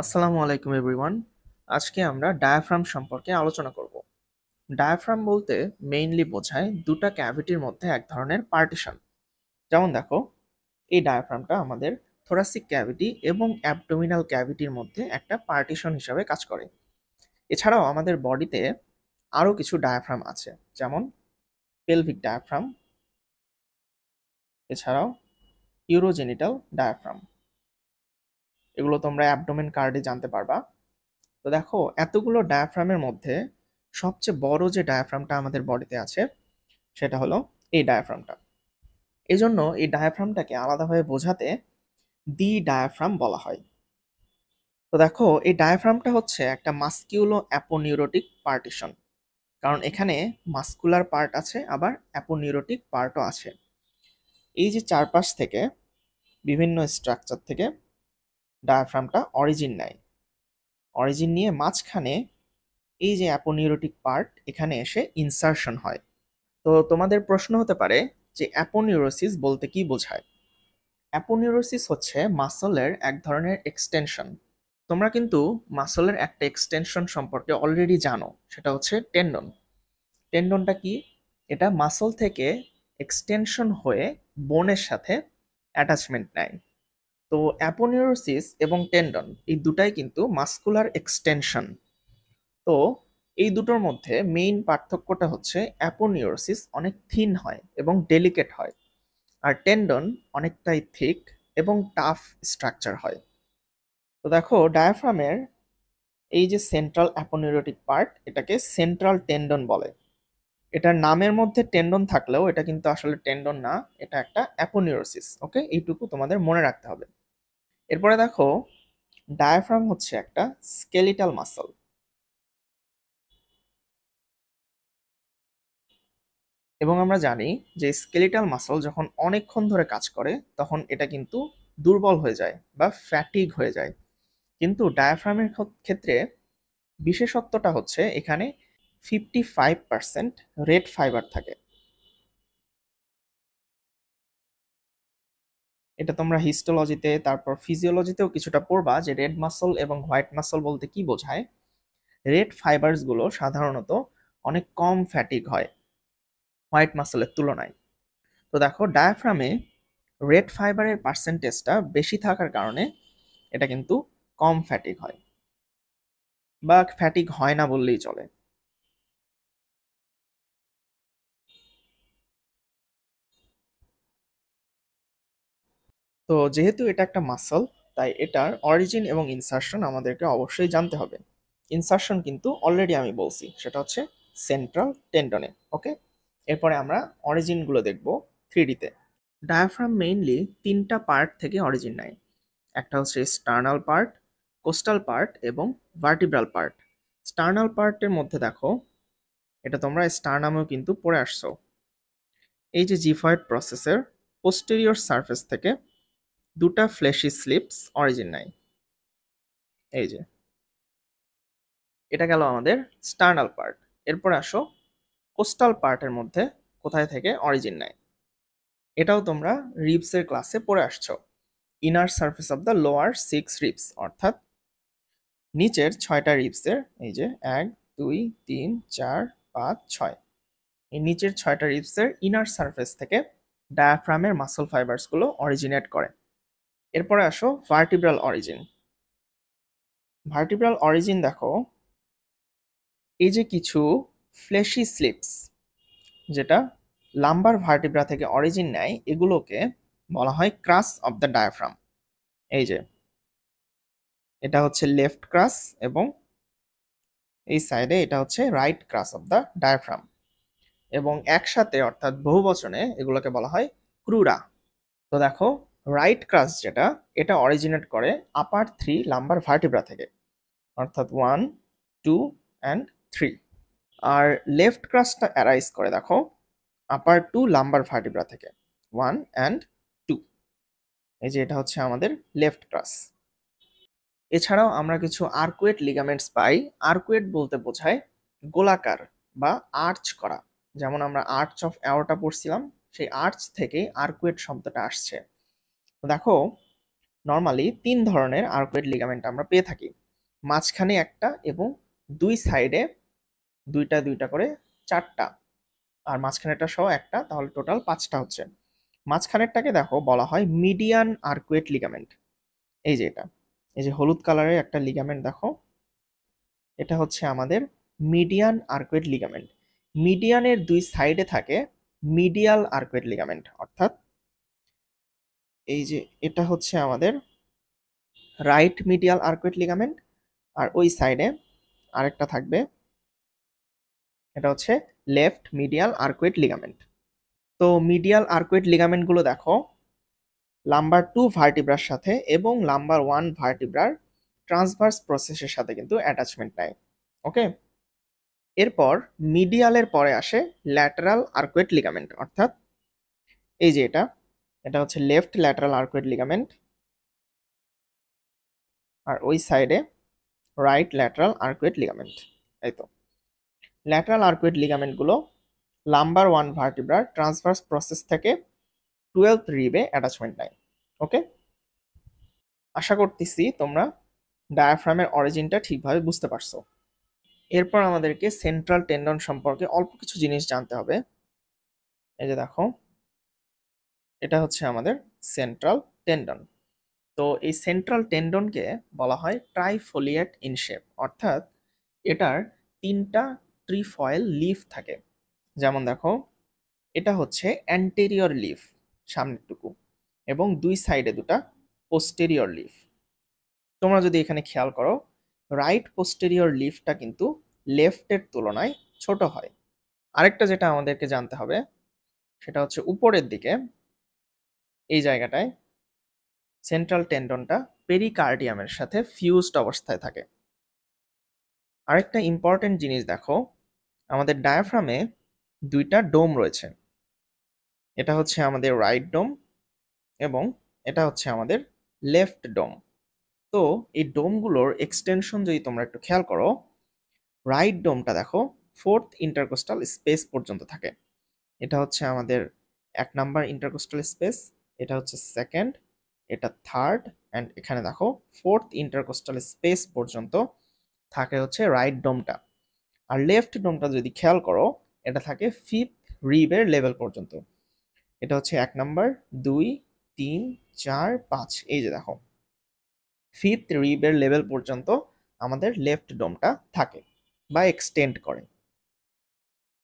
আসসালামু আলাইকুম এভরিওয়ান। আজকে আমরা ডায়াফ্রাম সম্পর্কে আলোচনা করব। ডায়াফ্রাম বলতে মেইনলি বোঝায় দুটা ক্যাভিটির মধ্যে এক ধরনের পার্টিশন। যেমন দেখো, এই ডায়াফ্রামটা আমাদের থোরাসিক ক্যাভিটি এবং অ্যাবডোমিনাল ক্যাভিটির মধ্যে একটা পার্টিশন হিসাবে কাজ করে। এছাড়াও আমাদের বডিতে আরও কিছু ডায়াফ্রাম আছে, যেমন পেলভিক ডায়াফ্রাম, এছাড়াও ইউরোজেনিটাল ডায়াফ্রাম। এগুলো তোমরা অ্যাবডোমেন কার্ডে জানতে পারবা। তো দেখো, এতগুলো ডায়াফ্রামের মধ্যে সবচেয়ে বড় যে ডায়াফ্রামটা আমাদের বডিতে আছে সেটা হলো এই ডায়াফ্রামটা। এই জন্য এই ডায়াফ্রামটাকে আলাদাভাবে বোঝাতে দি ডায়াফ্রাম বলা হয়। তো দেখো, এই ডায়াফ্রামটা হচ্ছে একটা মাস্কিউলো অ্যাপোনিউরোটিক পার্টিশন, কারণ এখানে মাস্কুলার পার্ট আছে, আবার অ্যাপোনিউরোটিক পার্টও আছে। এই যে চারপাশ থেকে বিভিন্ন স্ট্রাকচার থেকে ডায়াফ্রামটা অরিজিন নেয়। অরিজিন নিয়ে মাঝখানে এই যে অ্যাপোনিউরোটিক পার্ট, এখানে এসে ইনসারশন হয়। তো তোমাদের প্রশ্ন হতে পারে যে অ্যাপোনিউরোসিস বলতে কি বোঝায়। অ্যাপোনিউরোসিস হচ্ছে মাসলের এক ধরনের এক্সটেনশন। তোমরা কিন্তু মাসলের একটা এক্সটেনশন সম্পর্কে অলরেডি জানো, সেটা হচ্ছে টেন্ডন। টেন্ডনটা কি? এটা মাসল থেকে এক্সটেনশন হয়ে বোনের সাথে অ্যাটাচমেন্ট নেয়। তো অ্যাপোনিউরোসিস এবং টেন্ডন এই দুটাই কিন্তু মাস্কুলার এক্সটেনশন। তো এই দুটোর মধ্যে মেইন পার্থক্যটা হচ্ছে অ্যাপোনিউরোসিস অনেক থিন হয় এবং ডেলিকেট হয়, আর টেন্ডন অনেকটাই থিক এবং টাফ স্ট্রাকচার হয়। তো দেখো, ডায়াফ্রামের এই যে সেন্ট্রাল অ্যাপোনিউরোটিক পার্ট, এটাকে সেন্ট্রাল টেন্ডন বলে। এটার নামের মধ্যে টেন্ডন থাকলেও এটা কিন্তু আসলে টেন্ডন না, এটা একটা অ্যাপোনিউরোসিস। ওকে, এইটুকু তোমাদের মনে রাখতে হবে। এরপরে দেখো, ডায়াফ্রাম হচ্ছে একটা স্কেলিটাল মাসল। এবং আমরা জানি যে স্কেলিটাল মাসল যখন অনেকক্ষণ ধরে কাজ করে তখন এটা কিন্তু দুর্বল হয়ে যায় বা ফ্যাটিগ হয়ে যায়। কিন্তু ডায়াফ্রামের ক্ষেত্রে বিশেষত্বটা হচ্ছে এখানে 55% রেড ফাইবার থাকে। এটা তোমরা হিস্টোলজিতে, তারপর ফিজিওলজিতেও কিছুটা পড়বা যে রেড মাসল এবং হোয়াইট মাসল বলতে কি বোঝায়। রেড ফাইবারসগুলো সাধারণত অনেক কম ফ্যাটিগ হয় হোয়াইট মাসলের তুলনায়। তো দেখো, ডায়াফ্রামে রেড ফাইবারের পার্সেন্টেজটা বেশি থাকার কারণে এটা কিন্তু কম ফ্যাটিগ হয়, বা ফ্যাটিগ হয় না বললেই চলে। তো যেহেতু এটা একটা মাসল, তাই এটার অরিজিন এবং ইনসারশন আমাদেরকে অবশ্যই জানতে হবে। ইনসারশন কিন্তু অলরেডি আমি বলছি, সেটা হচ্ছে সেন্ট্রাল টেন্ডনে। ওকে, এরপরে আমরা অরিজিনগুলো দেখব 3D-তে। ডায়াফ্রাম মেইনলি তিনটা পার্ট থেকে অরিজিন নেয়। একটা হচ্ছে স্টার্নাল পার্ট, কোস্টাল পার্ট এবং ভার্টিব্রাল পার্ট। স্টার্নাল পার্টের মধ্যে দেখো, এটা তোমরা স্টারনামেও কিন্তু পড়ে আসছো। এই যে জিফয়েড প্রসেসের পোস্টেরিয়র সারফেস থেকে দুটা ফ্লেশি স্লিপস অরিজিন নেয়। এই যে, এটা গেল আমাদের স্টার্নাল পার্ট। এরপর আসো কোস্টাল পার্টের মধ্যে কোথায় থেকে অরিজিন নেয়। এটাও তোমরা রিবসের ক্লাসে পড়ে আসছো। Inner surface of the lower 6 ribs, অর্থাৎ নিচের 6টা রিবসের, এই যে 1 2 3 4 5 6, এই নিচের 6টা রিবসের ইনার সারফেস থেকে ডায়াফ্রামের মাসল ফাইবারসগুলো অরিজিনেট করে। এরপরে আসো ভার্টিব্রাল অরিজিন। ভার্টিব্রাল অরিজিন দেখো, এই যে কিছু ফ্লেশি স্লিপস যেটা লাম্বার ভার্টিব্রা থেকে অরিজিন নেয়, এগুলোকে বলা হয় ক্রাস অফ দ্য ডায়াফ্রাম। এই যে, এটা হচ্ছে লেফট ক্রাস এবং এই সাইডে এটা হচ্ছে রাইট ক্রাস অফ দ্য ডায়াফ্রাম। এবং একসাথে অর্থাৎ বহুবচনে এগুলোকে বলা হয় ক্রুরা। তো দেখো, রাইট ক্রাস যেটা, এটা অরিজিনেট করে আপার 3 লাম্বার ভার্টিব্রা থেকে, অর্থাৎ 1 2 অ্যান্ড 3। আর লেফট ক্রাসটা অ্যারাইজ করে দেখো আপার 2 লাম্বার ভার্টিব্রা থেকে, 1 অ্যান্ড 2। এই যে, এটা হচ্ছে আমাদের লেফট ক্রাস। এছাড়াও আমরা কিছু আর্কুয়েট লিগামেন্টস পাই। আর্কুয়েট বলতে বোঝায় গোলাকার বা আর্চ করা। যেমন আমরা আর্চ অফ অ্যাওর্টা পড়ছিলাম, সেই আর্চ থেকে আর্কুয়েট শব্দটা আসছে। তো দেখো, নর্মালি 3 ধরনের আর্কুয়েট লিগামেন্ট আমরা পেয়ে থাকি। মাঝখানে একটা এবং 2 সাইডে দুইটা দুইটা করে 4টা, আর মাঝখানেরটা সহ একটা, তাহলে টোটাল 5টা হচ্ছে। মাঝখানেরটাকে দেখো বলা হয় মিডিয়ান আর্কুয়েট লিগামেন্ট। এই যে এটা, এই যে হলুদ কালারের একটা লিগামেন্ট দেখো, এটা হচ্ছে আমাদের মিডিয়ান আর্কুয়েট লিগামেন্ট। মিডিয়ানের 2 সাইডে থাকে মিডিয়াল আর্কুয়েট লিগামেন্ট, অর্থাৎ এই যে এটা হচ্ছে আমাদের রাইট মিডিয়াল আর্কুয়েট লিগামেন্ট, আর ওই সাইডে আরেকটা থাকবে, এটা হচ্ছে লেফট মিডিয়াল আর্কুয়েট লিগামেন্ট। তো মিডিয়াল আর্কুয়েট লিগামেন্টগুলো দেখো লাম্বার 2 ভার্টিব্রার সাথে এবং লাম্বার 1 ভার্টিব্রার ট্রান্সভার্স প্রসেসের সাথে কিন্তু অ্যাটাচমেন্ট নেয়। ওকে, এরপর মিডিয়ালের পরে আসে ল্যাটারাল আর্কুয়েট লিগামেন্ট, অর্থাৎ এই যে এটা, এটা হচ্ছে লেফট ল্যাটারাল আর্কুয়েট লিগামেন্ট, আর ওই সাইডে রাইট ল্যাটারাল আর্কুয়েট লিগামেন্ট। এই তো ল্যাটারাল আর্কুয়েট লিগামেন্টগুলো লাম্বার 1 ভার্টিব্রার ট্রান্সভার্স প্রসেস থেকে 12th রিবে অ্যাটাচমেন্ট নেয়। ওকে, আশা করতেছি তোমরা ডায়াফ্রামের অরিজিনটা ঠিকভাবে বুঝতে পারছো। এরপর আমাদেরকে সেন্ট্রাল টেন্ডন সম্পর্কে অল্প কিছু জিনিস জানতে হবে। এই যে দেখো, এটা হচ্ছে আমাদের সেন্ট্রাল টেন্ডন। তো এই সেন্ট্রাল টেন্ডনকে বলা হয় ট্রাইফোলিয়েট ইন শেপ, অর্থাৎ এটার 3টা ট্রিফয়েল লিফ থাকে। যেমন দেখো, এটা হচ্ছে অ্যান্টেরিয়র লিফ, সামনেরটুকু, এবং 2 সাইডে 2টা পোস্টেরিয়র লিফ। তোমরা যদি এখানে খেয়াল করো, রাইট পোস্টেরিয়র লিফটা কিন্তু লেফটের তুলনায় ছোট হয়। আরেকটা যেটা আমাদেরকে জানতে হবে সেটা হচ্ছে উপরের দিকে এই জায়গাটায় সেন্ট্রাল টেন্ডনটা পেরিকার্ডিয়ামের সাথে ফিউজড অবস্থায় থাকে। আরেকটা ইম্পর্টেন্ট জিনিস দেখো, আমাদের ডায়াফ্রামে 2টা ডোম রয়েছে। এটা হচ্ছে আমাদের রাইট ডোম এবং এটা হচ্ছে আমাদের লেফট ডোম। তো এই ডোমগুলোর এক্সটেনশন যদি তোমরা একটু খেয়াল করো, রাইট ডোমটা দেখো 4th ইন্টারকোস্টাল স্পেস পর্যন্ত থাকে। এটা হচ্ছে আমাদের 1 নাম্বার ইন্টারকোস্টাল স্পেস, এটা হচ্ছে সেকেন্ড, এটা থার্ড, অ্যান্ড এখানে দেখো 4th ইন্টারকোস্টাল স্পেস পর্যন্ত থাকে হচ্ছে রাইট ডোমটা। আর লেফট ডোমটা যদি খেয়াল করো, এটা থাকে 5th রিবের লেভেল পর্যন্ত। এটা হচ্ছে 1 নাম্বার, 2, 3, 4, 5, এই যে দেখো 5th রিবের লেভেল পর্যন্ত আমাদের লেফট ডোমটা থাকে বা এক্সটেন্ড করে।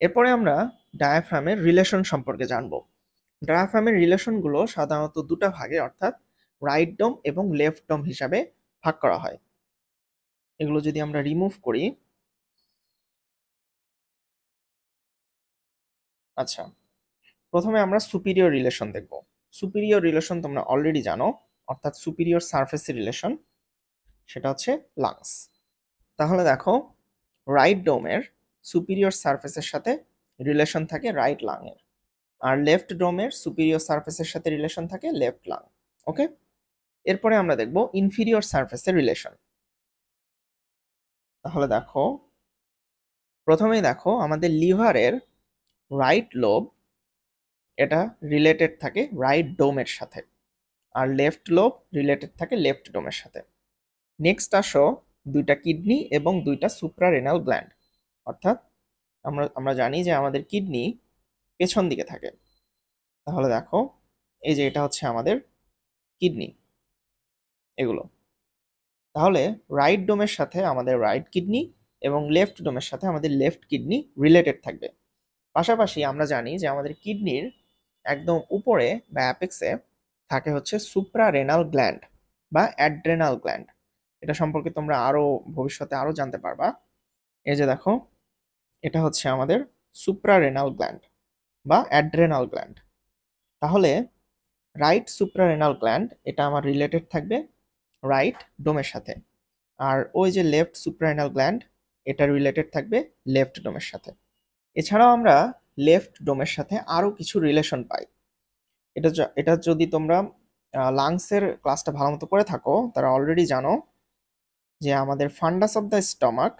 এরপরে আমরা ডায়াফ্রামের রিলেশন সম্পর্কে জানবো। ডায়াফ্রামের রিলেশনগুলো সাধারণত 2টা ভাগে, অর্থাৎ রাইট ডোম এবং লেফট ডোম হিসাবে ভাগ করা হয়। এগুলো যদি আমরা রিমুভ করি, আচ্ছা, প্রথমে আমরা সুপিরিয়র রিলেশন দেখব। সুপিরিয়র রিলেশন তোমরা অলরেডি জানো, অর্থাৎ সুপিরিয়র সারফেসের রিলেশন, সেটা হচ্ছে লাংস। তাহলে দেখো, রাইট ডোমের সুপিরিয়র সারফেসের সাথে রিলেশন থাকে রাইট লাংয়ের, আর লেফট ডোমের সুপিরিয়র সারফেসের সাথে রিলেশন থাকে লেফট লাং। ওকে, এরপরে আমরা দেখব ইনফিরিয়র সারফেসের রিলেশন। তাহলে দেখো, প্রথমেই দেখো আমাদের লিভারের রাইট লোব, এটা রিলেটেড থাকে রাইট ডোমের সাথে, আর লেফট লোব রিলেটেড থাকে লেফট ডোমের সাথে। নেক্সট আসো 2টা কিডনি এবং 2টা সুপ্রারেনাল গ্ল্যান্ড, অর্থাৎ আমরা জানি যে আমাদের কিডনি পেছন দিকে থাকে। তাহলে দেখো, এই যে এটা হচ্ছে আমাদের কিডনি, এগুলো। তাহলে রাইট ডোমের সাথে আমাদের রাইট কিডনি এবং লেফট ডোমের সাথে আমাদের লেফট কিডনি রিলেটেড থাকবে। পাশাপাশি আমরা জানি যে আমাদের কিডনির একদম উপরে বা অ্যাপেক্সে থাকে হচ্ছে সুপ্রারেনাল গ্ল্যান্ড বা অ্যাড্রেনাল গ্ল্যান্ড। এটা সম্পর্কে তোমরা আরো ভবিষ্যতে আরো জানতে পারবা। এই যে দেখো, এটা হচ্ছে আমাদের সুপ্রারেনাল গ্ল্যান্ড বা অ্যাড্রেনাল গ্ল্যান্ড। তাহলে রাইট সুপ্রারেনাল গ্ল্যান্ড এটা আমার রিলেটেড থাকবে রাইট ডোমের সাথে, আর ওই যে লেফট সুপ্রারেনাল গ্ল্যান্ড এটা রিলেটেড থাকবে লেফট ডোমের সাথে। এছাড়াও আমরা লেফট ডোমের সাথে আরো কিছু রিলেশন পাই। এটা যদি তোমরা লাংসের ক্লাসটা ভালো মতো করে থাকো, তারা অলরেডি জানো যে আমাদের ফান্ডাস অফ দ্য স্টমাক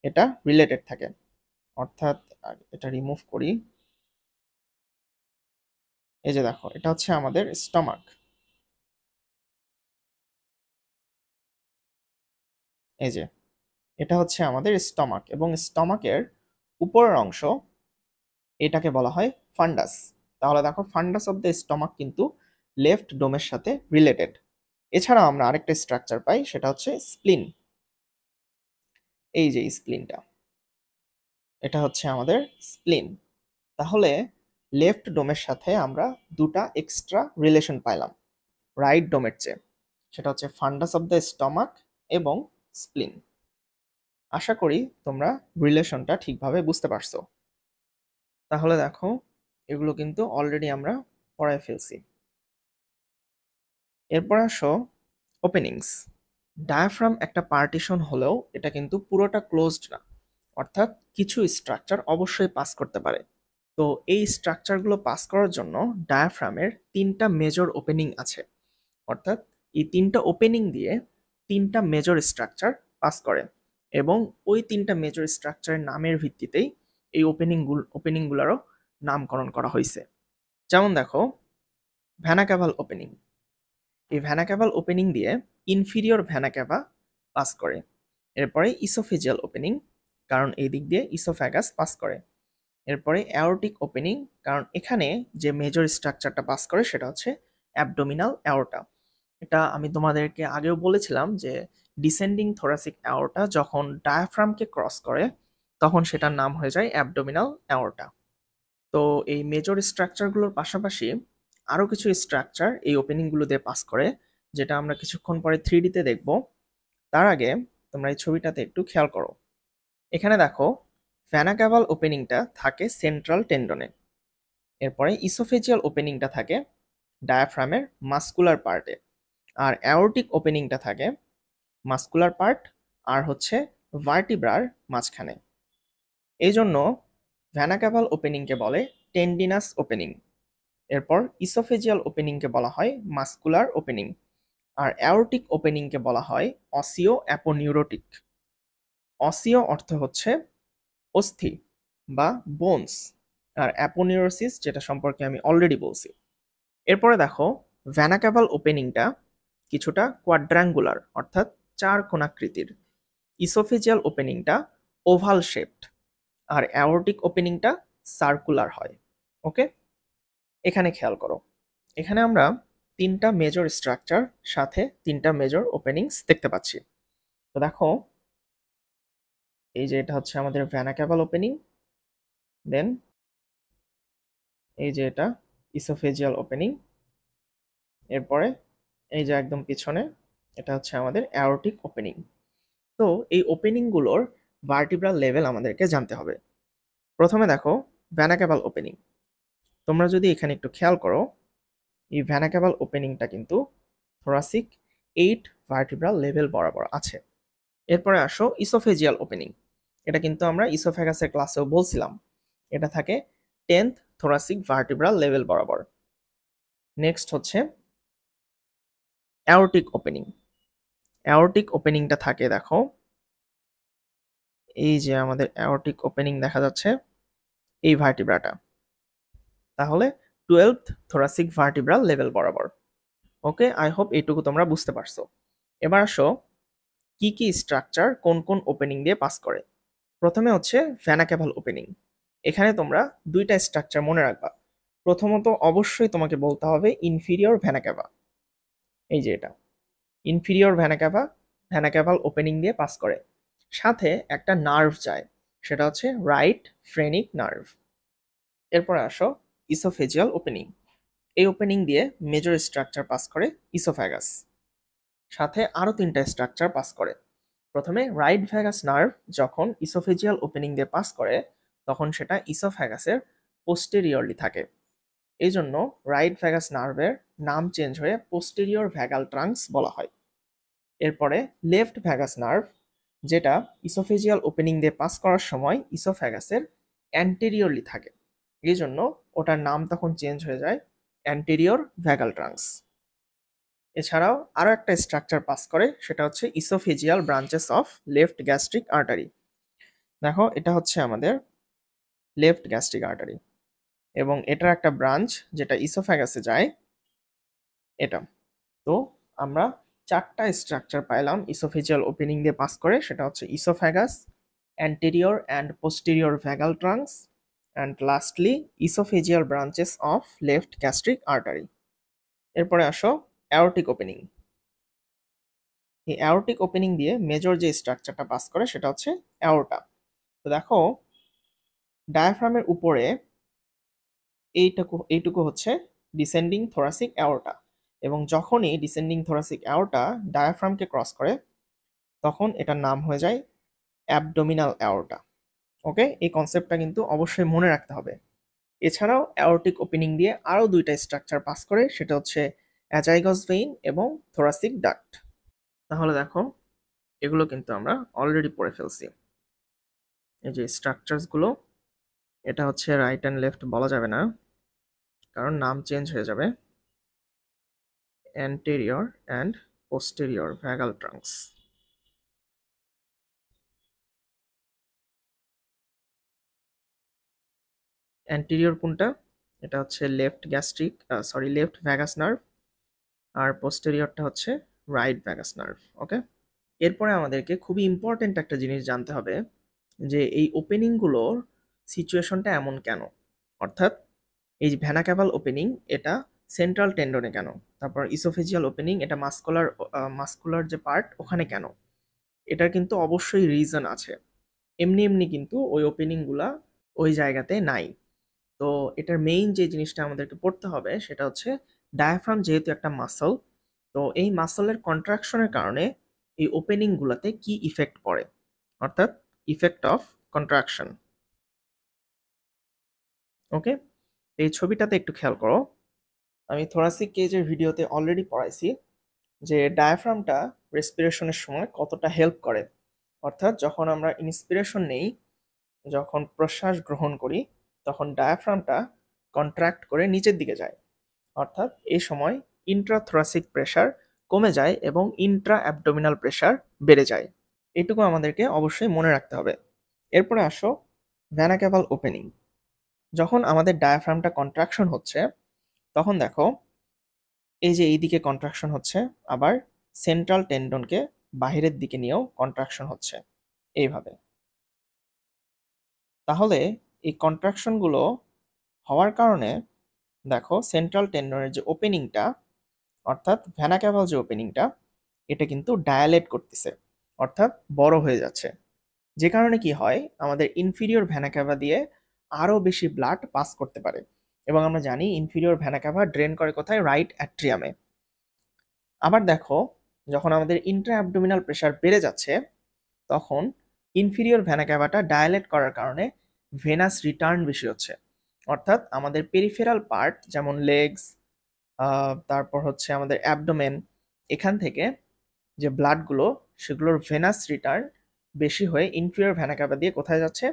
এটা রিলেটেড থাকে, অর্থাৎ এটা রিমুভ করি। এই যে দেখো, এটা হচ্ছে আমাদের স্টমাক, এই যে এটা হচ্ছে আমাদের স্টমাক, এবং স্টমাকের উপরের অংশ এটাকে বলা হয় ফান্ডাস। তাহলে দেখো ফান্ডাস অফ দ্য স্টমাক কিন্তু লেফট ডোমের সাথে রিলেটেড। এছাড়াও আমরা আরেকটা স্ট্রাকচার পাই, সেটা হচ্ছে স্প্লিন। এই যে স্প্লিনটা, এটা হচ্ছে আমাদের স্প্লিন। তাহলে লেফট ডোমের সাথে আমরা দুটা এক্সট্রা রিলেশন পাইলাম রাইট ডোমের চেয়ে, সেটা হচ্ছে ফান্ডাস অফ দ্য স্টমাক এবং স্প্লিন। আশা করি তোমরা রিলেশনটা ঠিকভাবে বুঝতে পারছো। তাহলে দেখো এগুলো কিন্তু অলরেডি আমরা পড়ায় ফেলছি। এরপর আসো ওপেনিংস। ডায়াফ্রাম একটা পার্টিশন হলেও এটা কিন্তু পুরোটা ক্লোজড না, অর্থাৎ কিছু স্ট্রাকচার অবশ্যই পাস করতে পারে। তো এই স্ট্রাকচারগুলো পাস করার জন্য ডায়াফ্রামের তিনটা মেজর ওপেনিং আছে, অর্থাৎ এই তিনটা ওপেনিং দিয়ে তিনটা মেজর স্ট্রাকচার পাস করে, এবং ওই তিনটা মেজর স্ট্রাকচারের নামের ভিত্তিতেই এই ওপেনিংগুলোরও নামকরণ করা হয়েছে। যেমন দেখো ভ্যানা ক্যাভাল ওপেনিং। এই ভ্যানা ক্যাভাল ওপেনিং দিয়ে ইনফিরিয়র ভ্যানা ক্যাভা পাস করে। এরপরে ইসোফেজিয়াল ওপেনিং, কারণ এই দিক দিয়ে ইসোফ্যাগাস পাস করে। এরপরে অ্যাওরটিক ওপেনিং, কারণ এখানে যে মেজর স্ট্রাকচারটা পাস করে সেটা হচ্ছে অ্যাবডোমিনাল অ্যাওরটা। এটা আমি তোমাদেরকে আগেও বলেছিলাম যে ডিসেন্ডিং থোরাসিক অ্যাওরটা যখন ডায়াফ্রামকে ক্রস করে তখন সেটার নাম হয়ে যায় অ্যাবডোমিনাল অ্যাওরটা। তো এই মেজর স্ট্রাকচারগুলোর পাশাপাশি আরও কিছু স্ট্রাকচার এই ওপেনিংগুলো দিয়ে পাস করে, যেটা আমরা কিছুক্ষণ পরে 3D-তে দেখব। তার আগে তোমরা এই ছবিটাতে একটু খেয়াল করো। এখানে দেখো ভ্যানা ক্যাভাল ওপেনিংটা থাকে সেন্ট্রাল টেন্ডনে। এরপরে ইসোফেজিয়াল ওপেনিংটা থাকে ডায়াফ্রামের মাস্কুলার পার্টে, আর অ্যাওরটিক ওপেনিংটা থাকে মাস্কুলার পার্ট আর হচ্ছে ভার্টিব্রার মাঝখানে। এই জন্য ভ্যানা ক্যাভাল ওপেনিংকে বলে টেন্ডিনাস ওপেনিং। এরপর ইসোফেজিয়াল ওপেনিংকে বলা হয় মাস্কুলার ওপেনিং, আর অ্যাওরটিক ওপেনিংকে বলা হয় অসিও অ্যাপোনিউরোটিক। অসিও অর্থ হচ্ছে অস্থি বা বোনস, আর অ্যাপোনিউরোসিস যেটা সম্পর্কে আমি অলরেডি বলছি। এরপরে দেখো ভ্যানা ক্যাভাল ওপেনিংটা কিছুটা কোয়াড্রাঙ্গুলার, অর্থাৎ চার কোণাকৃতির। ইসোফেজিয়াল ওপেনিংটা ওভাল শেপড, আর অ্যাওরটিক ওপেনিংটা সার্কুলার হয়। ওকে, এখানে খেয়াল করো, এখানে আমরা তিনটা মেজর স্ট্রাকচার সাথে তিনটা মেজর ওপেনিংস দেখতে পাচ্ছি। তো দেখো এই যে এটা হচ্ছে আমাদের ভ্যানা ক্যাভাল ওপেনিং, দেন এই যে এটা ইসোফেজিয়াল ওপেনিং, এরপরে এই যে একদম পিছনে এটা হচ্ছে আমাদের অ্যাওরটিক ওপেনিং। তো এই ওপেনিংগুলোর ভার্টিব্রাল লেভেল আমাদেরকে জানতে হবে। প্রথমে দেখো ভ্যানা ক্যাভাল ওপেনিং। তোমরা যদি এখানে একটু খেয়াল করো, এই ভ্যানা ক্যাভাল ওপেনিংটা কিন্তু থোরাসিক 8 ভার্টিব্রাল লেভেল বরাবর আছে। এরপরে আসো ইসোফেজিয়াল ওপেনিং। এটা কিন্তু আমরা ইসোফ্যাগাসের ক্লাসেও বলছিলাম, এটা থাকে 10th থোরাসিক ভার্টিব্রাল লেভেল বরাবর। নেক্সট হচ্ছে অ্যাওরটিক ওপেনিং। অ্যাওরটিক ওপেনিংটা থাকে দেখো এই যে আমাদের অ্যাওরটিক ওপেনিং দেখা যাচ্ছে এই ভার্টিব্রাটা, তাহলে 12th থোরাসিক ভার্টিব্রাল লেভেল বরাবর। ওকে, আই হোপ এইটুকু তোমরা বুঝতে পারছো। এবার আসো কি কি স্ট্রাকচার কোন কোন ওপেনিং দিয়ে পাস করে। প্রথমে হচ্ছে ভ্যানা ক্যাভাল ওপেনিং। এখানে তোমরা দুইটা স্ট্রাকচার মনে রাখবা। প্রথমত অবশ্যই তোমাকে বলতে হবে ইনফিরিয়র ভ্যানা ক্যাভা। এই যে এটা ইনফিরিয়র ভ্যানা ক্যাভা, ভ্যানা ক্যাভাল ওপেনিং দিয়ে পাস করে। সাথে একটা নার্ভ যায়, সেটা হচ্ছে রাইট ফ্রেনিক নার্ভ। এরপরে আসো ইসোফেজিয়াল ওপেনিং। এই ওপেনিং দিয়ে মেজর স্ট্রাকচার পাস করে ইসোফ্যাগাস। সাথে আরও তিনটা স্ট্রাকচার পাস করে। প্রথমে রাইট ভ্যাগাস নার্ভ যখন ইসোফেজিয়াল ওপেনিং দিয়ে পাস করে তখন সেটা ইসোফ্যাগাসের পোস্টেরিয়রলি থাকে, এই জন্য রাইট ভ্যাগাস নার্ভের নাম চেঞ্জ হয়ে পোস্টেরিয়র ভ্যাগাল ট্রাঙ্কস বলা হয়। এরপরে লেফট ভ্যাগাস নার্ভ, যেটা ইসোফেজিয়াল ওপেনিং দিয়ে পাস করার সময় ইসোফ্যাগাসের অ্যান্টেরিয়রলি থাকে, এই জন্য ওটার নাম তখন চেঞ্জ হয়ে যায় অ্যান্টেরিয়র ভ্যাগাল ট্রাঙ্কস। এছাড়াও আরও একটা স্ট্রাকচার পাস করে, সেটা হচ্ছে oesophageal branches of left gastric artery. দেখো এটা হচ্ছে আমাদের লেফট গ্যাস্ট্রিক আর্টারি, এবং এটার একটা ব্রাঞ্চ যেটা ইসোফ্যাগাসে যায় এটা। তো আমরা 4টা স্ট্রাকচার পাইলাম ইসোফেজিয়াল ওপেনিং দিয়ে পাস করে, সেটা হচ্ছে oesophagus, anterior and posterior vagal trunks, and lastly oesophageal branches of left gastric artery. এরপরে আসো অ্যাওরটিক ওপেনিং। এই অ্যাওরটিক ওপেনিং দিয়ে মেজর যে স্ট্রাকচারটা পাস করে সেটা হচ্ছে অ্যাওরটা। তো দেখো ডায়াফ্রামের উপরে এইটুকু হচ্ছে ডিসেন্ডিং থোরাসিক অ্যাওরটা, এবং যখনই ডিসেন্ডিং থোরাসিক অ্যাওরটা ডায়াফ্রামকে ক্রস করে তখন এটার নাম হয়ে যায় অ্যাবডোমিনাল অ্যাওরটা। ওকে, এই কনসেপ্টটা কিন্তু অবশ্যই মনে রাখতে হবে। এছাড়াও অ্যাওরটিক ওপেনিং দিয়ে আরও 2টা স্ট্রাকচার পাস করে, সেটা হচ্ছে অ্যাজাইগাস ভেইন এবং থোরাসিক ডাক্ট। তাহলে দেখো এগুলো কিন্তু আমরা অলরেডি পড়ে ফেলছি। এই যে স্ট্রাকচারসগুলো, এটা হচ্ছে রাইট অ্যান্ড লেফট বলা যাবে না কারণ নাম চেঞ্জ হয়ে যাবে। anterior and posterior vagal trunks. anterior কোনটা? এটা হচ্ছে লেফট ভ্যাগাস নার্ভ, আর পোস্টেরিয়রটা হচ্ছে রাইট ভ্যাগাস নার্ভ। ওকে, এরপরে আমাদেরকে খুবই ইম্পর্টেন্ট একটা জিনিস জানতে হবে যে এই ওপেনিংগুলোর সিচুয়েশনটা এমন কেন, অর্থাৎ এই যে ভেনা ক্যাভাল ওপেনিং এটা সেন্ট্রাল টেন্ডনে কেন, তারপর ইসোফেজিয়াল ওপেনিং এটা মাস্কুলার যে পার্ট ওখানে কেন, এটার কিন্তু অবশ্যই রিজন আছে। এমনি এমনি কিন্তু ওই ওপেনিংগুলা ওই জায়গাতে নাই। তো এটার মেইন যে জিনিসটা আমাদেরকে পড়তে হবে সেটা হচ্ছে ডায়াফ্রাম যেহেতু একটা মাসল, তো এই মাসলের কন্ট্রাকশনের কারণে এই ওপেনিংগুলোতে কি ইফেক্ট পড়ে, অর্থাৎ ইফেক্ট অফ কন্ট্রাকশন। ওকে, এই ছবিটাতে একটু খেয়াল করো। আমি থোরাসিক কেজের ভিডিওতে অলরেডি পড়াইছি যে ডায়াফ্রামটা রেসপিরেশনের সময় কতটা হেল্প করে। অর্থাৎ যখন আমরা ইন্সপিরেশন নেই, যখন প্রশ্বাস গ্রহণ করি, তখন ডায়াফ্রামটা কন্ট্রাক্ট করে নিচের দিকে যায়, অর্থাৎ এই সময় ইন্ট্রাথোরাসিক প্রেশার কমে যায় এবং ইন্ট্রা অ্যাবডোমিনাল প্রেশার বেড়ে যায়। এটুকু আমাদেরকে অবশ্যই মনে রাখতে হবে। এরপরে আসো ভেনা ক্যাভাল ওপেনিং। যখন আমাদের ডায়াফ্রামটা কন্ট্রাকশন হচ্ছে তখন দেখো এই যে এইদিকে কন্ট্রাকশন হচ্ছে, আবার সেন্ট্রাল টেন্ডনকে বাহিরের দিকে নিয়েও কন্ট্রাকশন হচ্ছে এইভাবে। তাহলে এই কন্ট্রাকশনগুলো হওয়ার কারণে দেখো সেন্ট্রাল টেন্ডনের যে ওপেনিংটা, অর্থাৎ ভেনা ক্যাভাল যে ওপেনিংটা, এটা কিন্তু ডায়ালেট করতেছে, অর্থাৎ বড় হয়ে যাচ্ছে। যে কারণে কি হয়, আমাদের ইনফিরিয়র ভেনা ক্যাভা দিয়ে আরও বেশি ব্লাড পাস করতে পারে। এবং আমরা জানি ইনফিরিয়র ভেনা ক্যাভা ড্রেন করে কোথায়? রাইট অ্যাট্রিয়ামে। আবার দেখো যখন আমাদের ইন্ট্রা অ্যাবডোমিনাল প্রেশার বেড়ে যাচ্ছে তখন ইনফিরিয়র ভেনা ক্যাভাটা ডায়ালেট করার কারণে ভেনাস রিটার্ন বেশি হচ্ছে, অর্থাৎ আমাদের পেরিফেরাল পার্ট যেমন লেগস, তারপর হচ্ছে আমাদের অ্যাবডোমেন, এখান থেকে যে ব্লাডগুলো সেগুলোর ভেনাস রিটার্ন বেশি হয়ে ইনফিরিয়র ভেনা ক্যাভা দিয়ে কোথায় যাচ্ছে?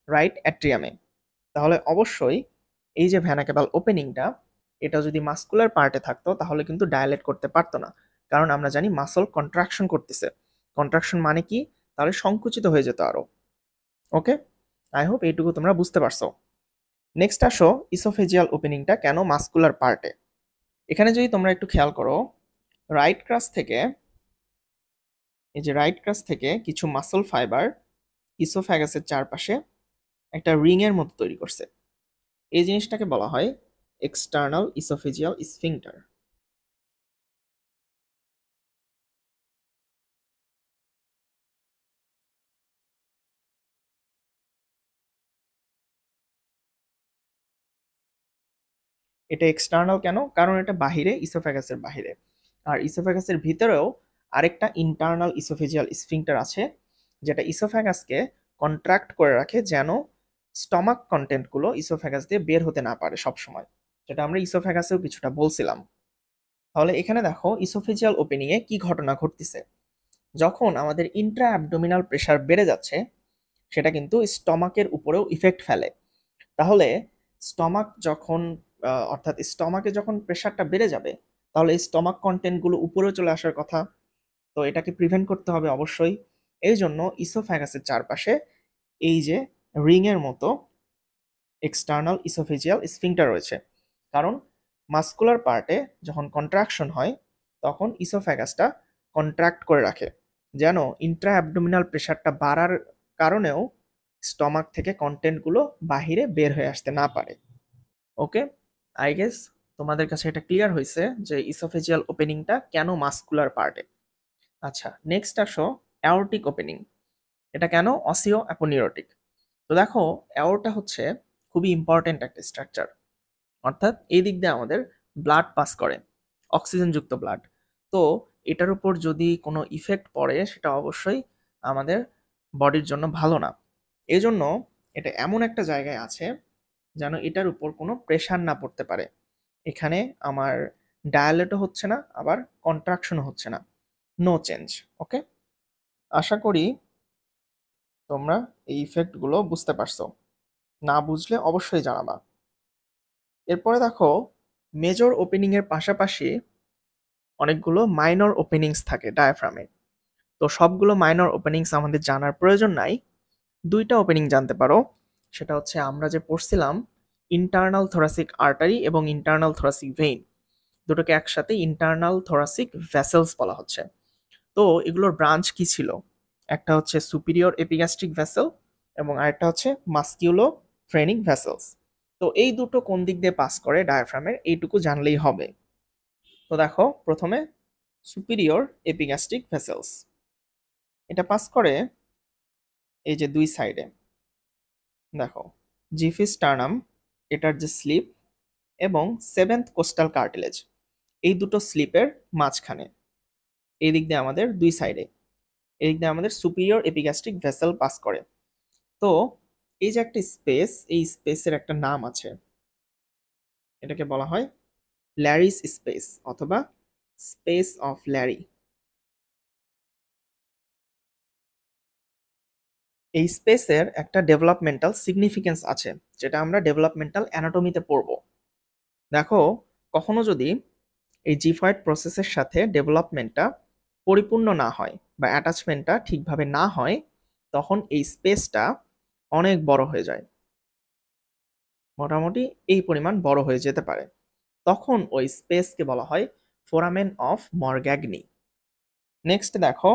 রাইট অ্যাট্রিয়ামে। তাহলে অবশ্যই এই যে ভেনা ক্যাভাল ওপেনিংটা, এটা যদি মাস্কুলার পার্টে থাকতো তাহলে কিন্তু ডায়ালেট করতে পারতো না, কারণ আমরা জানি মাসল কন্ট্রাকশন করতেছে। কন্ট্রাকশন মানে কি? তাহলে সংকুচিত হয়ে যেত আরো। ওকে, আই হোপ এইটুকু তোমরা বুঝতে পারছো। নেক্সট আসো ইসোফেজিয়াল ওপেনিংটা কেন মাস্কুলার পার্টে। এখানে যদি তোমরা একটু খেয়াল করো, রাইট ক্রাস থেকে কিছু মাসল ফাইবার ইসোফ্যাগাসের চারপাশে একটা রিং এর মতো তৈরি করছে। এই জিনিসটাকে বলা হয় এক্সটার্নাল ইসোফেজিয়াল স্ফিংটার। এটা এক্সটার্নাল কেন? কারণ এটা বাহিরে, ইসোফ্যাগাসের বাহিরে। আর ইসোফ্যাগাসের ভিতরেও আরেকটা ইন্টারনাল ইসোফেজিয়াল স্ফিংটার আছে, যেটা ইসোফ্যাগাসকে কন্ট্রাক্ট করে রাখে যেন স্টমাক কন্টেন্টগুলো ইসোফ্যাগাস দিয়ে বের হতে না পারে সবসময়, যেটা আমরা ইসোফ্যাগাসেও কিছুটা বলছিলাম। তাহলে এখানে দেখো ইসোফেজিয়াল ওপেনিংয়ে কি ঘটনা ঘটতেছে। যখন আমাদের ইন্ট্রা অ্যাবডোমিনাল প্রেশার বেড়ে যাচ্ছে, সেটা কিন্তু স্টমাকের উপরেও ইফেক্ট ফেলে। তাহলে স্টমাক যখন অর্থাৎ স্টমাকে যখন প্রেশারটা বেড়ে যাবে, তাহলে এই স্টমাক কন্টেন্টগুলো উপরেও চলে আসার কথা। তো এটাকে প্রিভেন্ট করতে হবে অবশ্যই। এই জন্য ইসোফ্যাগাসের চারপাশে এই যে রিং এর মতো এক্সটার্নাল ইসোফেজিয়াল স্ফিংটার রয়েছে, কারণ মাস্কুলার পার্টে যখন কন্ট্রাকশন হয় তখন ইসোফ্যাগাসটা কন্ট্রাক্ট করে রাখে, যেন ইন্ট্রা অ্যাবডোমিনাল প্রেশারটা বাড়ার কারণেও স্টমাক থেকে কন্টেন্টগুলো বাহিরে বের হয়ে আসতে না পারে। ওকে, আই গেস তোমাদের কাছে এটা ক্লিয়ার হয়েছে যে ইসোফেজিয়াল ওপেনিংটা কেন মাস্কুলার পার্টে। আচ্ছা, নেক্সট আসো অ্যাওর্টিক ওপেনিং। এটা কেন অসিও অ্যাপোনিউরোটিক? তো দেখো, অ্যাওর্টা হচ্ছে খুবই ইম্পর্টেন্ট একটা স্ট্রাকচার, অর্থাৎ এই দিক দিয়ে আমাদের ব্লাড পাস করে, অক্সিজেনযুক্ত ব্লাড। তো এটার উপর যদি কোনো ইফেক্ট পড়ে সেটা অবশ্যই আমাদের বডির জন্য ভালো না। এই জন্য এটা এমন একটা জায়গায় আছে যেন এটার উপর কোনো প্রেশার না পড়তে পারে। এখানে আমার ডায়ালেটও হচ্ছে না, আবার কন্ট্রাকশনও হচ্ছে না, নো চেঞ্জ। ওকে, আশা করি তোমরা এই ইফেক্টগুলো বুঝতে পারছো। না বুঝলে অবশ্যই জানাবা। এরপরে দেখো, মেজর ওপেনিং এর পাশাপাশি অনেকগুলো মাইনর ওপেনিংস থাকে ডায়াফ্রামে। তো সবগুলো মাইনর ওপেনিংস আমাদের জানার প্রয়োজন নাই, দুইটা ওপেনিং জানতে পারো। সেটা হচ্ছে আমরা যে পড়ছিলাম ইন্টারনাল থোরাসিক আর্টারি এবং ইন্টারনাল থোরাসিক ভেইন, দুটোকে একসাথে ইন্টারনাল থোরাসিক ভেসেলস বলা হচ্ছে। তো এগুলোর ব্রাঞ্চ কি ছিল? একটা হচ্ছে সুপিরিয়র এপিগ্যাস্ট্রিক ভেসেল এবং আরেকটা হচ্ছে মাস্কিউলো ফ্রেনিক ভেসেলস। তো এই দুটো কোন দিক দিয়ে পাস করে ডায়াফ্রামের, এইটুকু জানলেই হবে। তো দেখো, প্রথমে সুপিরিয়র এপিগ্যাস্ট্রিক ভেসেলস, এটা পাস করে এই যে দুই সাইডে, দেখো জিফিস টার্নাম, এটার যে স্লিপ এবং সেভেন্থ কোস্টাল কার্টিলেজ, এই দুটো স্লিপের মাঝখানে এই দিক দিয়ে আমাদের দুই সাইডে এই দিক দিয়ে আমাদের সুপিরিয়র এপিগ্যাস্ট্রিক ভেসেল পাস করে। তো এই যে একটা স্পেস, এই স্পেসের একটা নাম আছে, এটাকে বলা হয় ল্যারিস স্পেস অথবা স্পেস অফ ল্যারি। এই স্পেসের একটা ডেভেলপমেন্টাল সিগনিফিকেন্স আছে, যেটা আমরা ডেভেলপমেন্টাল অ্যানাটমিতে পড়ব। দেখো, কখনো যদি এই জিফয়েড প্রসেসের সাথে ডেভেলপমেন্টটা পরিপূর্ণ না হয় বা অ্যাটাচমেন্টটা ঠিকভাবে না হয়, তখন এই স্পেসটা অনেক বড় হয়ে যায়, মোটামুটি এই পরিমাণ বড় হয়ে যেতে পারে। তখন ওই স্পেসকে বলা হয় ফোরামেন অফ মরগ্যাগনি। নেক্সট দেখো,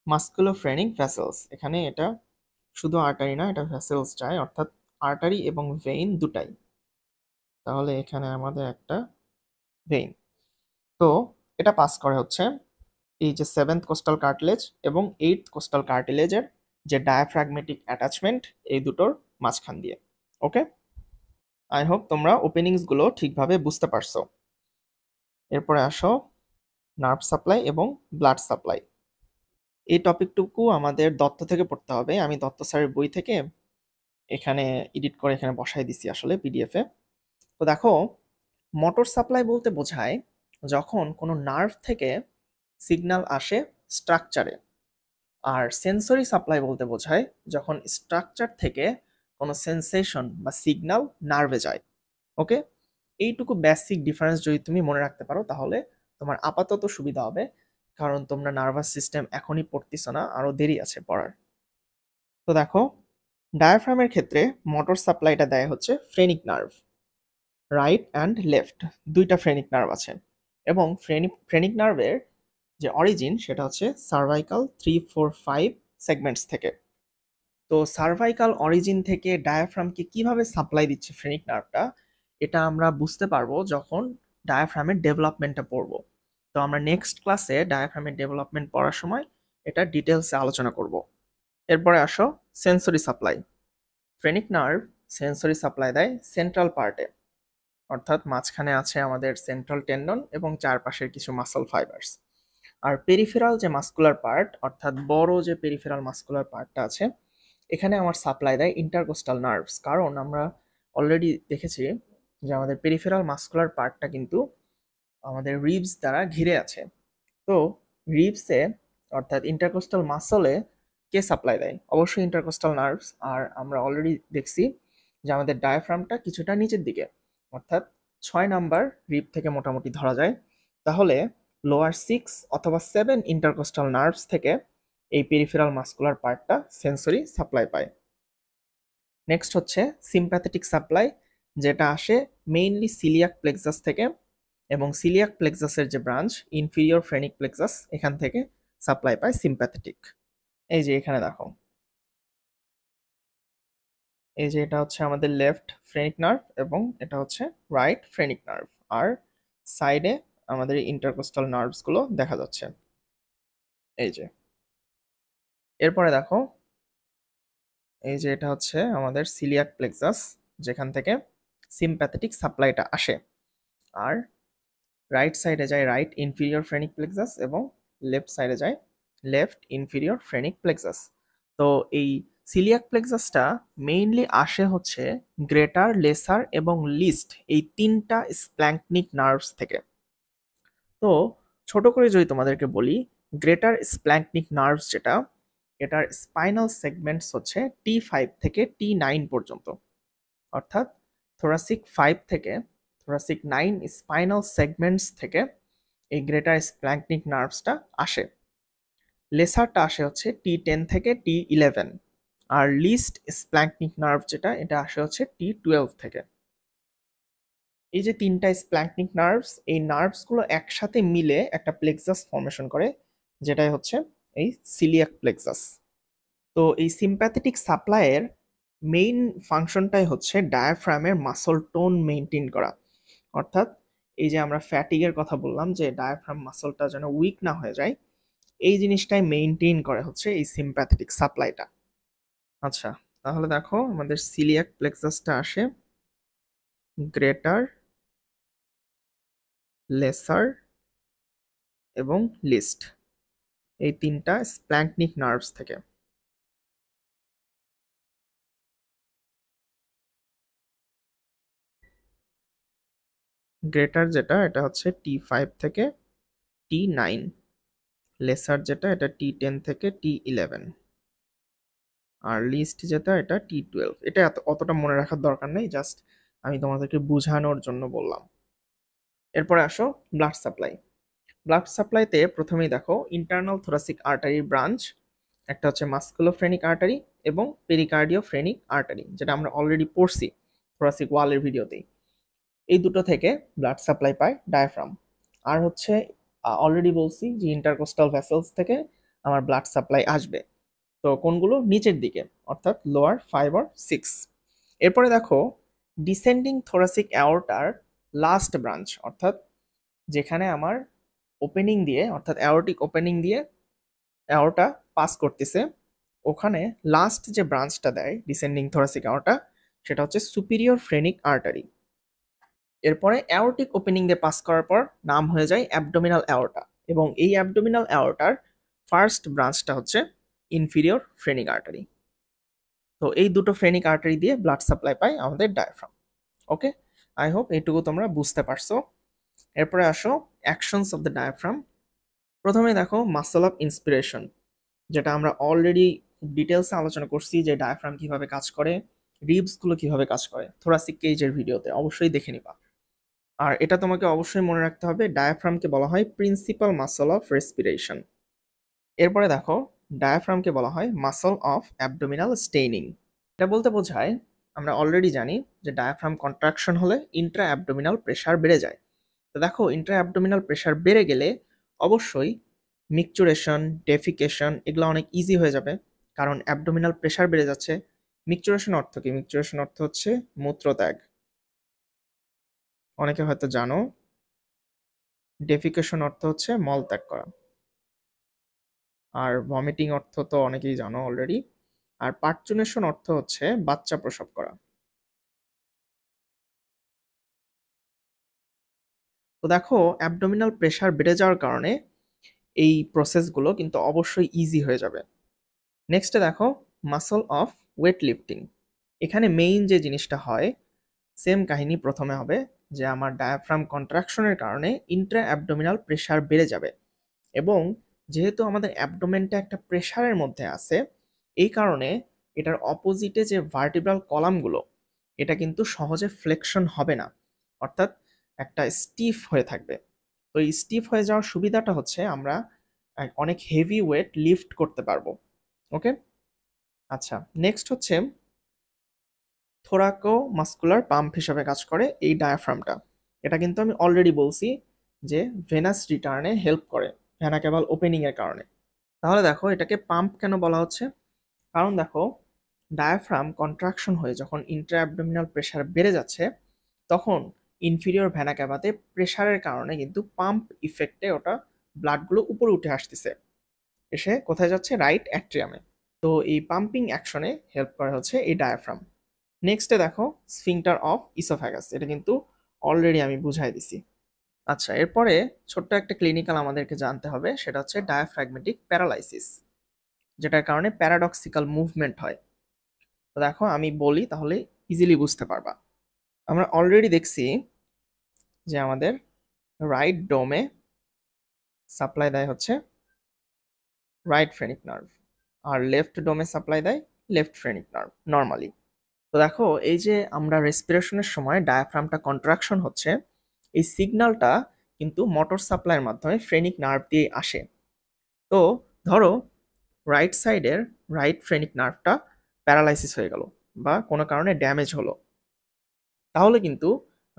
মাস্কুলোফ্রেনিক ভেসেলস। এখানে এটা শুধু আর্টারি না, এটা ভেসেলস চায়, অর্থাৎ আর্টারি এবং ভেইন দুটাই। তাহলে এখানে আমাদের একটা ভেইন। তো এটা পাস করে হচ্ছে এই যে সেভেন্থ কোস্টাল কার্টিলেজ এবং এইথ কোস্টাল কার্টিলেজের যে ডায়াফ্রাগমেটিক অ্যাটাচমেন্ট, এই দুটোর মাঝখান দিয়ে। ওকে, আই হোপ তোমরা ওপেনিংসগুলো ঠিকভাবে বুঝতে পারছো। এরপরে আসো নার্ভ সাপ্লাই এবং ব্লাড সাপ্লাই। এই টপিকটুকু আমাদের দত্ত থেকে পড়তে হবে, আমি দত্ত স্যারের বই থেকে এখানে এডিট করে এখানে বসাই দিছি আসলে পিডিএফে। তো দেখো, মোটর সাপ্লাই বলতে বোঝায় যখন কোনো নার্ভ থেকে সিগন্যাল আসে স্ট্রাকচারে, আর সেন্সরি সাপ্লাই বলতে বোঝায় যখন স্ট্রাকচার থেকে কোনো সেন্সেশন বা সিগন্যাল নার্ভে যায়। ওকে, এইটুকু বেসিক ডিফারেন্স যদি তুমি মনে রাখতে পারো তাহলে তোমার আপাতত সুবিধা হবে, কারণ তোমরা নার্ভাস সিস্টেম এখনই পড়তেছো না, আরো দেরি আছে পড়ার। তো দেখো, ডায়াফ্রামের ক্ষেত্রে মোটর সাপ্লাইটা দেয় হচ্ছে phrenic nerve, right and left দুইটা ফ্রেনিক নার্ভ আছে, এবং ফ্রেনিক নার্ভের যে অরিজিন সেটা হচ্ছে সার্ভাইকাল 3, 4, 5 সেগমেন্টস থেকে। তো সার্ভাইকাল অরিজিন থেকে ডায়াফ্রামকে কিভাবে সাপ্লাই দিচ্ছে ফ্রেনিক নার্ভটা, এটা আমরা বুঝতে পারবো যখন ডায়াফ্রামের ডেভেলপমেন্টটা পড়বো। তো আমরা নেক্সট ক্লাসে ডায়াফ্রামের ডেভেলপমেন্ট পড়ার সময় এটা ডিটেলসে আলোচনা করব। এরপরে আসো sensory supply. Phrenic nerve sensory supply দেয় সেন্ট্রাল পার্টে, অর্থাৎ মাঝখানে আছে আমাদের সেন্ট্রাল টেন্ডন এবং চারপাশের কিছু মাসল ফাইবার্স। আর পেরিফেরাল যে মাস্কুলার পার্ট, অর্থাৎ বড় যে পেরিফেরাল মাস্কুলার পার্টটা আছে, এখানে আমার সাপ্লাই দেয় ইন্টারকোস্টাল নার্ভস। কারণ আমরা অলরেডি দেখেছি যে আমাদের পেরিফেরাল মাস্কুলার পার্টটা কিন্তু আমাদের রিবস দ্বারা ঘিরে আছে। তো রিবসে অর্থাৎ ইন্টারকোস্টাল মাসলে কে সাপ্লাই দেয়? অবশ্যই ইন্টারকোস্টাল নার্ভস। আর আমরা অলরেডি দেখছি যে আমাদের ডায়াফ্রামটা কিছুটা নিচের দিকে, অর্থাৎ 6 নাম্বার রিব থেকে মোটামুটি ধরা যায়। তাহলে লোয়ার 6 অথবা 7 ইন্টারকোস্টাল নার্ভস থেকে এই পেরিফেরাল মাস্কুলার পার্টটা সেন্সরি সাপ্লাই পায়। নেক্সট হচ্ছে সিম্প্যাথেটিক সাপ্লাই, যেটা আসে মেইনলি সিলিয়াক প্লেক্সাস থেকে, এবং সিলিয়াক প্লেক্সাসের যে ব্রাঞ্চ ইনফিরিয়র ফ্রেনিক প্লেক্সাস এখান থেকে সাপ্লাই পায় সিম্প্যাথেটিক। এই যে এখানে দেখো, এই যে এটা হচ্ছে আমাদের লেফট ফ্রেনিক নার্ভ এবং এটা হচ্ছে রাইট ফ্রেনিক নার্ভ, আর সাইডে আমাদের ইন্টারকোস্টাল নার্ভস গুলো দেখা যাচ্ছে। এই যে এরপরে দেখো, এই যে এটা হচ্ছে আমাদের সিলিয়াক প্লেক্সাস যেখান থেকে সিম্প্যাথেটিক সাপ্লাইটা আসে, আর রাইট সাইডে যায় রাইট ইনফিরিয়র ফ্রেনিক প্লেক্সাস এবং লেফট সাইডে যায় লেফট ইনফিরিয়র ফ্রেনিক প্লেক্সাস। তো এই সিলিয়াক প্লেক্সাসটা মেইনলি আসে হচ্ছে গ্রেটার, লেসার এবং লিস্ট এই তিনটা স্প্ল্যাঙ্কনিক নার্ভস থেকে। তো ছোট করে যদি তোমাদেরকে বলি, গ্রেটার স্প্ল্যাঙ্কনিক নার্ভস যেটা, এটার স্পাইনাল সেগমেন্টস হচ্ছে T5 থেকে T9 পর্যন্ত, অর্থাৎ থোরাসিক 5 থেকে থোরাসিক 9 স্পাইনাল সেগমেন্টস থেকে এই গ্রেটার স্প্ল্যাঙ্কনিক নার্ভসটা আসে। লেসারটা আসে হচ্ছে T10 থেকে T11, আর লিস্ট স্প্ল্যাঙ্কনিক নার্ভ যেটা, এটা আসে হচ্ছে T12 থেকে। এই যে তিনটা স্প্ল্যাঙ্কনিক নার্ভস, এই নার্ভসগুলো একসাথে মিলে একটা প্লেক্সাস ফর্মেশন করে, যেটাই হচ্ছে এই সিলিয়াক প্লেক্সাস। তো এই সিম্প্যাথেটিক সাপ্লাইয়ের মেইন ফাংশনটাই হচ্ছে ডায়াফ্রামের মাসল টোন মেনটেন করা, অর্থাৎ এই যে আমরা ফ্যাটিগের কথা বললাম যে ডায়াফ্রাম মাসলটা যেন উইক না হয়ে যায়, এই জিনিসটাই মেইনটেইন করে হচ্ছে এই সিম্প্যাথেটিক সাপ্লাইটা। আচ্ছা, তাহলে দেখো আমাদের সিলিয়াক প্লেক্সাসটা আসে গ্রেটার, লেসার এবং লিস্ট এই তিনটা স্প্ল্যাঙ্কনিক নার্ভস থেকে। গ্রেটার যেটা, এটা হচ্ছে T5 থেকে T9, লেসার যেটা, এটা T10 থেকে T11, আর লিস্ট যেটা, এটা T12। এটা অতটা মনে রাখার দরকার নেই, জাস্ট আমি তোমাদেরকে বোঝানোর জন্য বললাম। এরপরে আসো ব্লাড সাপ্লাই। ব্লাড সাপ্লাইতে প্রথমেই দেখো ইন্টারনাল থোরাসিক আর্টারি ব্রাঞ্চ, একটা হচ্ছে মাস্কুলোফ্রেনিক আর্টারি এবং পেরিকার্ডিওফ্রেনিক আর্টারি, যেটা আমরা অলরেডি পড়ছি থোরাসিক ওয়ালের ভিডিওতেই। এই দুটো থেকে ব্লাড সাপ্লাই পায় ডায়াফ্রাম। আর হচ্ছে অলরেডি বলছি যে ইন্টারকোস্টাল ভেসেলস থেকে আমার ব্লাড সাপ্লাই আসবে। তো কোনগুলো? নিচের দিকে, অর্থাৎ লোয়ার 5 আর 6। এরপরে দেখো ডিসেন্ডিং থোরাসিক অ্যাওর্টার লাস্ট ব্রাঞ্চ, অর্থাৎ যেখানে আমার ওপেনিং দিয়ে, অর্থাৎ অ্যাওর্টিক ওপেনিং দিয়ে অ্যাওর্টা পাস করতেছে, ওখানে লাস্ট যে ব্রাঞ্চটা দেয় ডিসেন্ডিং থোরাসিক অ্যাওর্টা, সেটা হচ্ছে সুপিরিয়র ফ্রেনিক আর্টারি। এরপরে অ্যাওর্টিক ওপেনিং দিয়ে পাস করার পর নাম হয়ে যায় অ্যাবডোমিনাল অ্যাওর্টা, এবং এই অ্যাবডোমিনাল অ্যাওর্টার ফার্স্ট ব্রাঞ্চটা হচ্ছে ইনফিরিয়র ফ্রেনিক আর্টারি। তো এই দুটো ফ্রেনিক আর্টারি দিয়ে ব্লাড সাপ্লাই পায় আমাদের ডায়াফ্রাম। ওকে, আই হোপ এইটুকু তোমরা বুঝতে পারছো। এরপরে আসো অ্যাকশনস অফ দ্য ডায়াফ্রাম। প্রথমে দেখো মাসল অফ ইন্সপিরেশন, যেটা আমরা অলরেডি ডিটেলসে আলোচনা করছি যে ডায়াফ্রাম কিভাবে কাজ করে, রিবসগুলো কিভাবে কাজ করে থোরাসিক কেজের ভিডিওতে, অবশ্যই দেখে নিবা। আর এটা তোমাকে অবশ্যই মনে রাখতে হবে, ডায়াফ্রামকে বলা হয় প্রিন্সিপাল মাসল অফ রেসপিরেশন। এরপরে দেখো ডায়াফ্রামকে বলা হয় মাসল অফ অ্যাবডোমিনাল স্টেইনিং। এটা বলতে বোঝায়, আমরা অলরেডি জানি যে ডায়াফ্রাম কন্ট্রাকশন হলে ইন্ট্রা অ্যাবডোমিনাল প্রেশার বেড়ে যায়। তো দেখো ইন্ট্রা অ্যাবডোমিনাল প্রেশার বেড়ে গেলে অবশ্যই মিকচুরেশন, ডেফিকেশন এগুলো অনেক ইজি হয়ে যাবে, কারণ অ্যাবডোমিনাল প্রেশার বেড়ে যাচ্ছে। মিকচুরেশন অর্থ কি? মিকচুরেশন অর্থ হচ্ছে মূত্রত্যাগ, অনেকে হয়তো জানো। ডেফিকেশন অর্থ হচ্ছে মলত্যাগ করা, আর ভমিটিং অর্থ তো অনেকেই জানো অলরেডি। আর পার্চুনেশন অর্থ হচ্ছে বাচ্চা প্রসব করা। তো দেখো অ্যাবডোমিনাল প্রেশার বেড়ে যাওয়ার কারণে এই প্রসেসগুলো কিন্তু অবশ্যই ইজি হয়ে যাবে। নেক্সটে দেখো মাসল অফ ওয়েট লিফটিং। এখানে মেইন যে জিনিসটা হয়, সেম কাহিনী প্রথমে হবে যে আমার ডায়াফ্রাম কন্ট্রাকশনের কারণে ইন্ট্রা অ্যাবডোমিনাল প্রেশার বেড়ে যাবে, এবং যেহেতু আমাদের অ্যাবডোমেনটা একটা প্রেশারের মধ্যে আছে, এই কারণে এটার অপোজিটে যে ভার্টিব্রাল কলামগুলো, এটা কিন্তু সহজে ফ্লেকশন হবে না, অর্থাৎ একটা স্টিফ হয়ে থাকবে। তো এই স্টিফ হয়ে যাওয়ার সুবিধাটা হচ্ছে আমরা অনেক হেভি ওয়েট লিফট করতে পারবো। ওকে, আচ্ছা, নেক্সট হচ্ছে থোরাকো মাস্কুলার পাম্প হিসাবে কাজ করে এই ডায়াফ্রামটা। এটা কিন্তু আমি অলরেডি বলছি যে ভেনাস রিটার্নে হেল্প করে ভেনা ক্যাভাল ওপেনিং এর কারণে। তাহলে দেখো এটাকে পাম্প কেন বলা হচ্ছে? কারণ দেখো ডায়াফ্রাম কন্ট্রাকশন হয়ে যখন ইন্ট্রা অ্যাবডোমিনাল প্রেশার বেড়ে যাচ্ছে, তখন ইনফিরিয়র ভেনা ক্যাভাতে প্রেশারের কারণে কিন্তু পাম্প ইফেক্টে ওটা ব্লাডগুলো উপরে উঠে আসতেছে, এসে কোথায় যাচ্ছে? রাইট অ্যাট্রিয়ামে। তো এই পাম্পিং অ্যাকশনে হেল্প করে হচ্ছে এই ডায়াফ্রাম। নেক্সটে দেখো স্ফিংটার অফ ইসোফ্যাগাস, এটা কিন্তু অলরেডি আমি বুঝাই দিছি। আচ্ছা, এরপরে ছোট্ট একটা ক্লিনিক্যাল আমাদেরকে জানতে হবে, সেটা হচ্ছে ডায়াফ্র্যাগমেটিক প্যারালাইসিস, যেটার কারণে প্যারাডক্সিক্যাল মুভমেন্ট হয়। তো দেখো আমি বলি তাহলে ইজিলি বুঝতে পারবা। আমরা অলরেডি দেখছি যে আমাদের রাইট ডোমে সাপ্লাই দেয় হচ্ছে রাইট ফ্রেনিক নার্ভ, আর লেফট ডোমে সাপ্লাই দেয় লেফট ফ্রেনিক নার্ভ নর্মালি। তো দেখো এই যে আমরা রেসপিরেশনের সময় ডায়াফ্রামটা কন্ট্রাকশন হচ্ছে, এই সিগন্যালটা কিন্তু মোটর সাপ্লাইয়ের মাধ্যমে ফ্রেনিক নার্ভ দিয়ে আসে। তো ধরো রাইট সাইডের রাইট ফ্রেনিক নার্ভটা প্যারালাইসিস হয়ে গেল বা কোনো কারণে ড্যামেজ হলো, তাহলে কিন্তু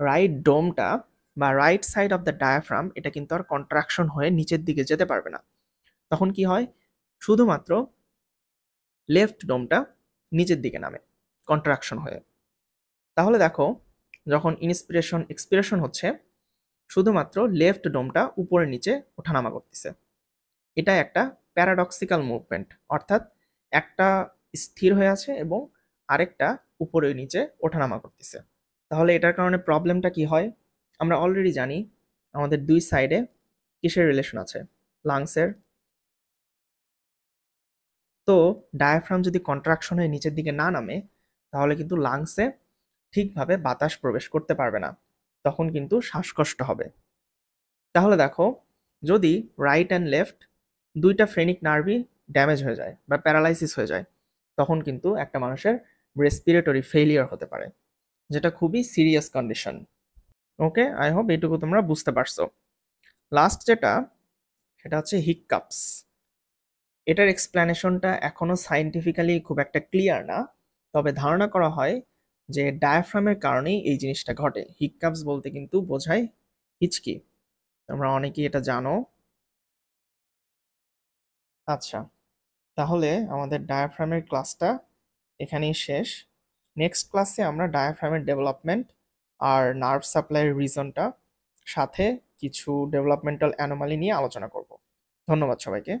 রাইট ডোমটা বা right side of the diaphragm এটা কিন্তু আর কন্ট্রাকশন হয়ে নিচের দিকে যেতে পারবে না। তখন কি হয়? শুধুমাত্র লেফট ডোমটা নিচের দিকে নামে কন্ট্রাকশন হয়ে। তাহলে দেখো যখন ইন্সপিরেশন এক্সপিরেশন হচ্ছে, শুধুমাত্র লেফট ডোমটা উপরে নিচে ওঠানামা করতেছে। এটা একটা প্যারাডক্সিক্যাল মুভমেন্ট, অর্থাৎ একটা স্থির হয়ে আছে এবং আরেকটা উপরে নিচে ওঠানামা করতেছে। তাহলে এটার কারণে প্রবলেমটা কি হয়? আমরা অলরেডি জানি আমাদের দুই সাইডে কিসের রিলেশন আছে? লাংসের। তো ডায়াফ্রাম যদি কন্ট্রাকশন হয়ে নিচের দিকে না নামে, তাহলে কিন্তু লাংসে ঠিকভাবে বাতাস প্রবেশ করতে পারবে না, তখন কিন্তু শ্বাসকষ্ট হবে। তাহলে দেখো যদি রাইট অ্যান্ড লেফট দুইটা ফ্রেনিক নার্ভই ড্যামেজ হয়ে যায় বা প্যারালাইসিস হয়ে যায়, তখন কিন্তু একটা মানুষের রেসপিরেটরি ফেলিয়ার হতে পারে, যেটা খুবই serious condition. Okay, I hope এইটুকু তোমরা বুঝতে পারছো। লাস্ট যেটা, সেটা হচ্ছে হিককাপস। এটার এক্সপ্লেনেশনটা এখনো সায়েন্টিফিক্যালি খুব একটা ক্লিয়ার না, তবে ধারণা করা হয় যে ডায়াফ্রামের কারণেই এই জিনিসটা ঘটে। হিককাপস বলতে কিন্তু বোঝায় হিচকি, তোমরা অনেকেই এটা জানো। আচ্ছা, তাহলে আমাদের ডায়াফ্রামের ক্লাসটা এখানেই শেষ। নেক্সট ক্লাসে আমরা ডায়াফ্রামের ডেভেলপমেন্ট আর নার্ভ সাপ্লাইয়ের রিজনটা সাথে কিছু ডেভেলপমেন্টাল অ্যানোমালি নিয়ে আলোচনা করব। ধন্যবাদ সবাইকে।